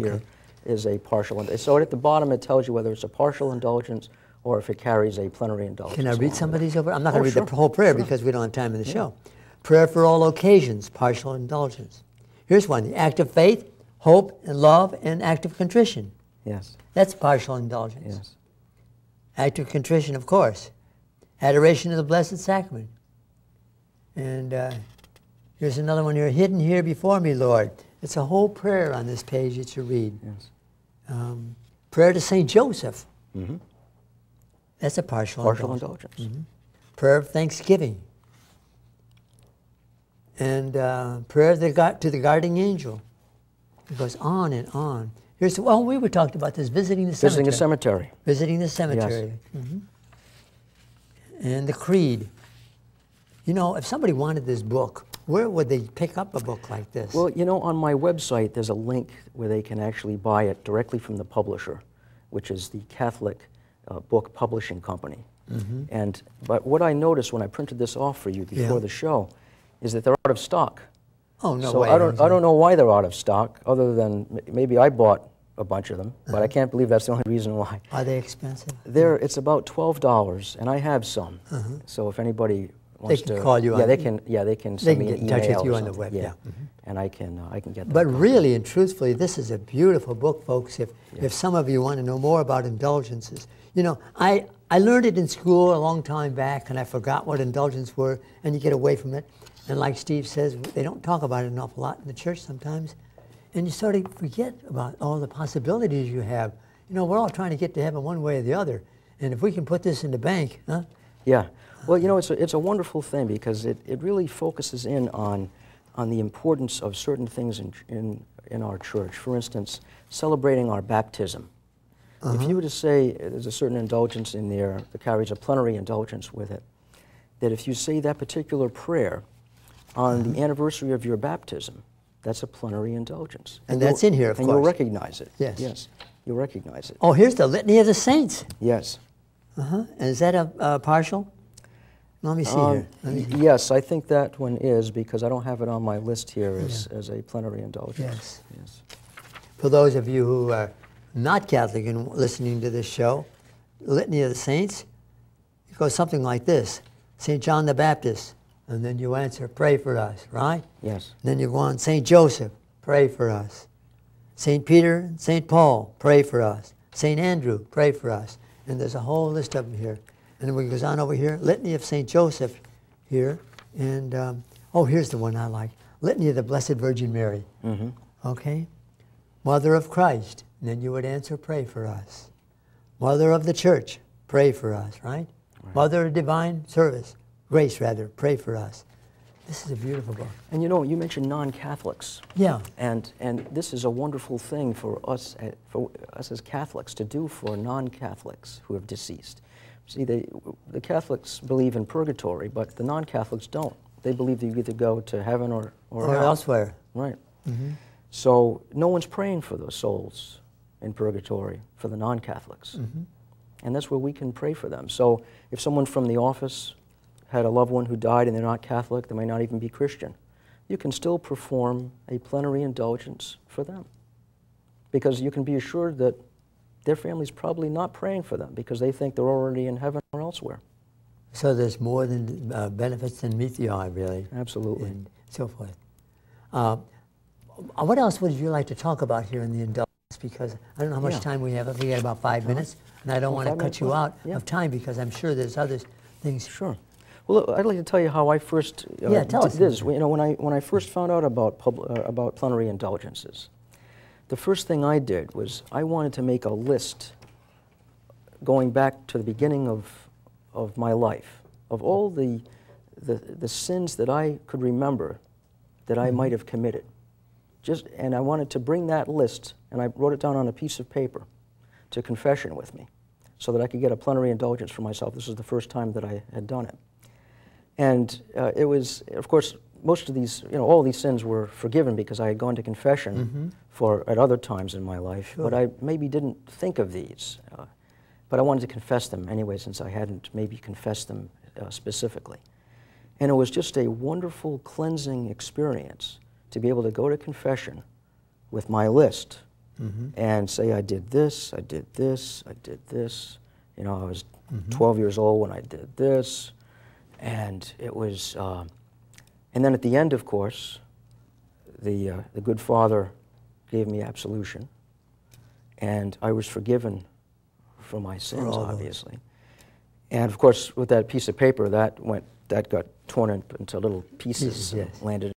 here is a partial. So at the bottom it tells you whether it's a partial indulgence or if it carries a plenary indulgence. Can I read some of these over? I'm not going to read sure. the whole prayer because we don't have time in the show. Prayer for all occasions, partial indulgence. Here's one, the act of faith, hope, and love, and act of contrition. Yes. That's partial indulgence. Yes. Act of contrition, of course. Adoration of the Blessed Sacrament. And here's another one here, hidden here before me, Lord. It's a whole prayer on this page that you read. Yes. Prayer to St. Joseph. Mm-hmm. That's a partial indulgence. Mm-hmm. Prayer of thanksgiving. And prayer to the guarding angel. It goes on and on. Here's we were talking about this, visiting the cemetery. Visiting the cemetery. Visiting the cemetery. Yes. Mm-hmm. And the creed. You know, if somebody wanted this book, where would they pick up a book like this? Well, you know, on my website there's a link where they can actually buy it directly from the publisher, which is the Catholic Book Publishing Company. Mm-hmm. But what I noticed when I printed this off for you before the show is that they're out of stock. Oh, no so way. I don't know why they're out of stock, other than maybe I bought a bunch of them, but I can't believe that's the only reason why. Are they expensive? It's about $12, and I have some. So if anybody wants to call you, they can send me an email. They can get in touch with you on the web. Yeah. And I can get them. But really and truthfully, this is a beautiful book, folks. If some of you want to know more about indulgences, you know, I learned it in school a long time back, and I forgot what indulgences were, and you get away from it. And like Steve says, they don't talk about it an awful lot in the church sometimes. And you sort of forget about all the possibilities you have. You know, we're all trying to get to heaven one way or the other. And if we can put this in the bank, huh? Yeah. Well, you know, it's a wonderful thing because it really focuses in on the importance of certain things in our church. For instance, celebrating our baptism. If you were to say there's a certain indulgence in there that carries a plenary indulgence with it, that if you say that particular prayer on the anniversary of your baptism, that's a plenary indulgence. And that's in here, of course. And you'll recognize it. Yes. Yes, you'll recognize it. Oh, here's the Litany of the Saints. Yes. And is that a partial? Let me see here. Yes, I think that one is, because I don't have it on my list here as a plenary indulgence. Yes. For those of you who are not Catholic and listening to this show, the Litany of the Saints, it goes something like this. St. John the Baptist, and then you answer, pray for us, right? Yes. And then you go on, St. Joseph, pray for us. St. Peter and St. Paul, pray for us. St. Andrew, pray for us. And there's a whole list of them here. And then we goes on over here, Litany of St. Joseph here. And, here's the one I like. Litany of the Blessed Virgin Mary. Okay? Mother of Christ. And then you would answer, pray for us. Mother of the Church, pray for us, right? Mother of Divine Service, Grace rather, pray for us. This is a beautiful book. And you know, you mentioned non-Catholics. Yeah. And this is a wonderful thing for us as Catholics to do for non-Catholics who have deceased. See, the Catholics believe in purgatory, but the non-Catholics don't. They believe that you either go to heaven or elsewhere. Right. So no one's praying for those souls in purgatory for the non-Catholics. And that's where we can pray for them. So if someone from the office had a loved one who died and they're not Catholic, they might not even be Christian, you can still perform a plenary indulgence for them. Because you can be assured that their family's probably not praying for them because they think they're already in heaven or elsewhere. So there's more than benefits than meet the eye, really. Absolutely. And so forth. What else would you like to talk about here in the indulgence? Because I don't know how much time we have. I think we got about 5 minutes, and I don't want to cut you out of time because I'm sure there's other things. Sure. Well, look, I'd like to tell you how I first tell us did this. You know, when I first found out about plenary indulgences, the first thing I did was I wanted to make a list going back to the beginning of my life of all the sins that I could remember that I might have committed. And I wanted to bring that list, and I wrote it down on a piece of paper to confession with me so that I could get a plenary indulgence for myself. This was the first time that I had done it. And it was, of course, most of these, all these sins were forgiven because I had gone to confession at other times in my life, but I maybe didn't think of these. But I wanted to confess them anyway, since I hadn't maybe confessed them specifically. And it was just a wonderful cleansing experience to be able to go to confession with my list and say I did this, I did this, I did this. You know, I was 12 years old when I did this, and it was. And then at the end, of course, the good Father gave me absolution, and I was forgiven for my sins, obviously. And of course, with that piece of paper, that got torn into little pieces, yes. landed